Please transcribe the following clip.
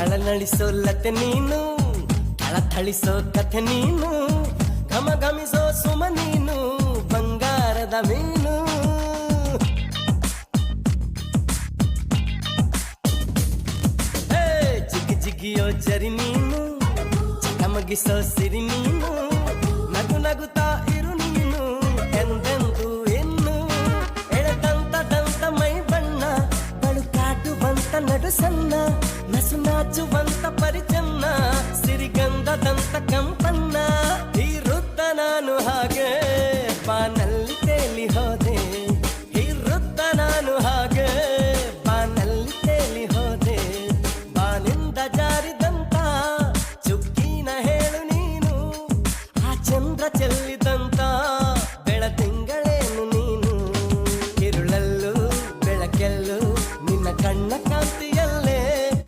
ಥಳನಳಿಸೋ ಲತೆ ನೀನು, ಥಳಿಸೋ ಕಥೆ ನೀನು, ಘಮ ಘಮಿಸೋ ಸುಮ ನೀನು, ಬಂಗಾರದ ಮೀನು. ಜಿಗಿ ಜಿಗಿಯೋ ಜರಿ ನೀನು, ಚಕಮಗಿಸೋ ಸಿರಿ ನೀನು, ನಗು ನಗುತ್ತಾ ಇರು ನೀನು ಎಂದೆಂದು ಇನ್ನು. ಎಳೆದಂತ ಮೈ ಬಣ್ಣ, ಬಳುಕಾಟುವಂತ ನಡು ಸಣ್ಣ, ನಸು ನಾಚುವಂತ ಪರಿಚನ್ನ, ಸಿರಿಗಂಧದಂತ ಕಂಪನ್ನ. ಇರುತ್ತ ನಾನು ಹಾಗೆ ಪಾನ